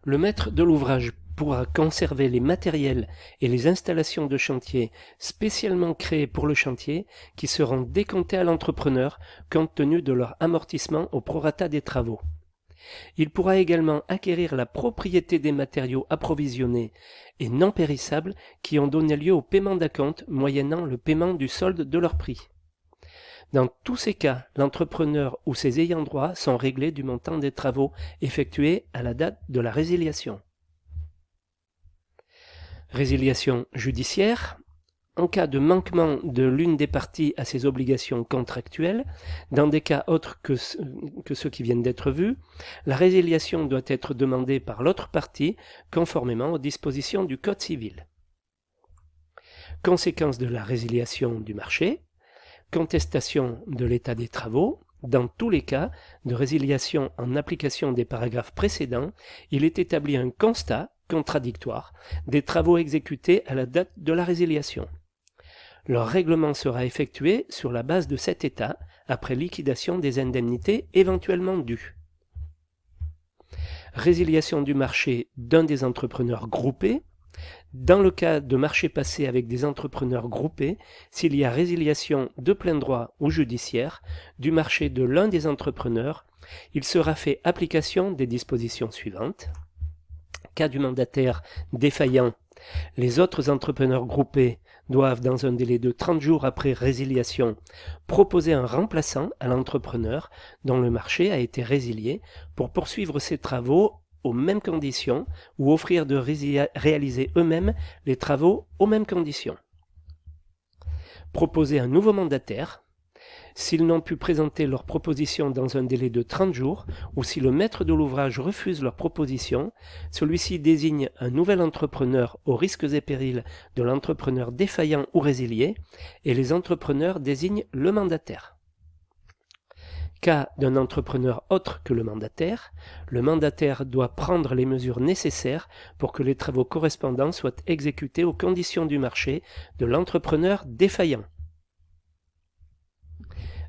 Le maître de l'ouvrage pourra conserver les matériels et les installations de chantier spécialement créés pour le chantier qui seront décomptés à l'entrepreneur compte tenu de leur amortissement au prorata des travaux. Il pourra également acquérir la propriété des matériaux approvisionnés et non périssables qui ont donné lieu au paiement d'acompte moyennant le paiement du solde de leur prix. Dans tous ces cas, l'entrepreneur ou ses ayants droit sont réglés du montant des travaux effectués à la date de la résiliation. Résiliation judiciaire. En cas de manquement de l'une des parties à ses obligations contractuelles, dans des cas autres que ceux qui viennent d'être vus, la résiliation doit être demandée par l'autre partie conformément aux dispositions du Code civil. Conséquence de la résiliation du marché, contestation de l'état des travaux. Dans tous les cas de résiliation en application des paragraphes précédents, il est établi un constat contradictoire des travaux exécutés à la date de la résiliation. Leur règlement sera effectué sur la base de cet état, après liquidation des indemnités éventuellement dues. Résiliation du marché d'un des entrepreneurs groupés. Dans le cas de marché passé avec des entrepreneurs groupés, s'il y a résiliation de plein droit ou judiciaire du marché de l'un des entrepreneurs, il sera fait application des dispositions suivantes. Cas du mandataire défaillant, les autres entrepreneurs groupés doivent, dans un délai de 30 jours après résiliation, proposer un remplaçant à l'entrepreneur dont le marché a été résilié pour poursuivre ses travaux aux mêmes conditions ou offrir de réaliser eux-mêmes les travaux aux mêmes conditions. Proposer un nouveau mandataire. S'ils n'ont pu présenter leur proposition dans un délai de 30 jours ou si le maître de l'ouvrage refuse leur proposition, celui-ci désigne un nouvel entrepreneur aux risques et périls de l'entrepreneur défaillant ou résilié et les entrepreneurs désignent le mandataire. Cas d'un entrepreneur autre que le mandataire doit prendre les mesures nécessaires pour que les travaux correspondants soient exécutés aux conditions du marché de l'entrepreneur défaillant.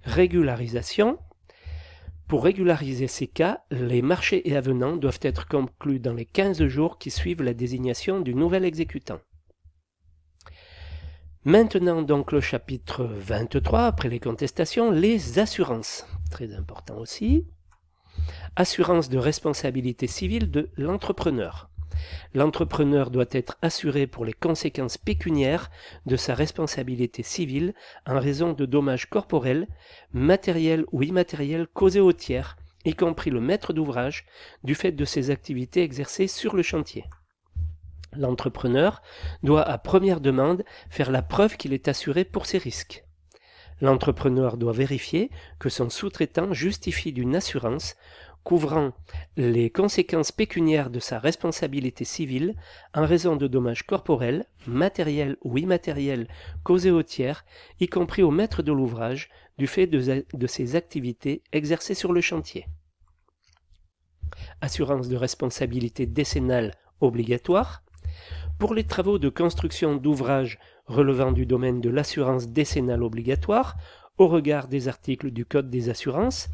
Régularisation. Pour régulariser ces cas, les marchés et avenants doivent être conclus dans les 15 jours qui suivent la désignation du nouvel exécutant. Maintenant donc le chapitre 23, après les contestations, les assurances. Très important aussi. Assurance de responsabilité civile de l'entrepreneur. L'entrepreneur doit être assuré pour les conséquences pécuniaires de sa responsabilité civile en raison de dommages corporels, matériels ou immatériels causés aux tiers, y compris le maître d'ouvrage, du fait de ses activités exercées sur le chantier. L'entrepreneur doit à première demande faire la preuve qu'il est assuré pour ses risques. L'entrepreneur doit vérifier que son sous-traitant justifie d'une assurance couvrant les conséquences pécuniaires de sa responsabilité civile en raison de dommages corporels, matériels ou immatériels causés aux tiers, y compris au maître de l'ouvrage, du fait de ses activités exercées sur le chantier. Assurance de responsabilité décennale obligatoire. Pour les travaux de construction d'ouvrages relevant du domaine de l'assurance décennale obligatoire, au regard des articles du Code des assurances,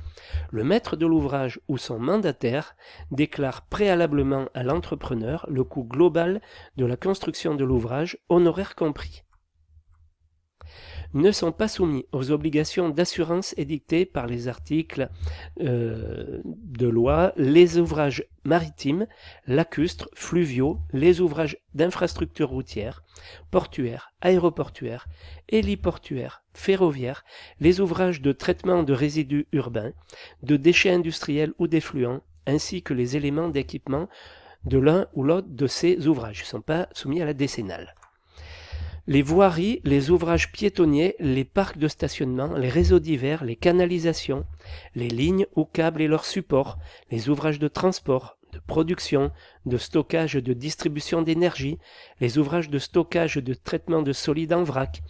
le maître de l'ouvrage ou son mandataire déclare préalablement à l'entrepreneur le coût global de la construction de l'ouvrage, honoraires compris. Ne sont pas soumis aux obligations d'assurance édictées par les articles de loi les ouvrages maritimes, lacustres, fluviaux, les ouvrages d'infrastructures routières, portuaires, aéroportuaires, héliportuaires, ferroviaires, les ouvrages de traitement de résidus urbains, de déchets industriels ou d'effluents, ainsi que les éléments d'équipement de l'un ou l'autre de ces ouvrages. Ils ne sont pas soumis à la décennale. Les voiries, les ouvrages piétonniers, les parcs de stationnement, les réseaux divers, les canalisations, les lignes ou câbles et leurs supports, les ouvrages de transport, de production, de stockage et de distribution d'énergie, les ouvrages de stockage et de traitement de solides en vrac,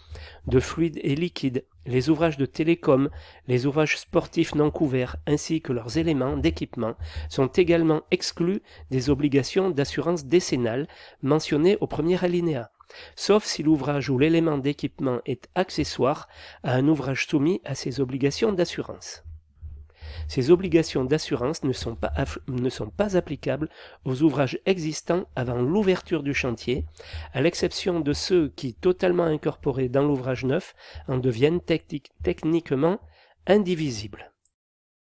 de fluides et liquides, les ouvrages de télécom, les ouvrages sportifs non couverts ainsi que leurs éléments d'équipement sont également exclus des obligations d'assurance décennale mentionnées au premier alinéa, sauf si l'ouvrage ou l'élément d'équipement est accessoire à un ouvrage soumis à ces obligations d'assurance. Ces obligations d'assurance ne sont pas applicables aux ouvrages existants avant l'ouverture du chantier, à l'exception de ceux qui, totalement incorporés dans l'ouvrage neuf, en deviennent techniquement indivisibles.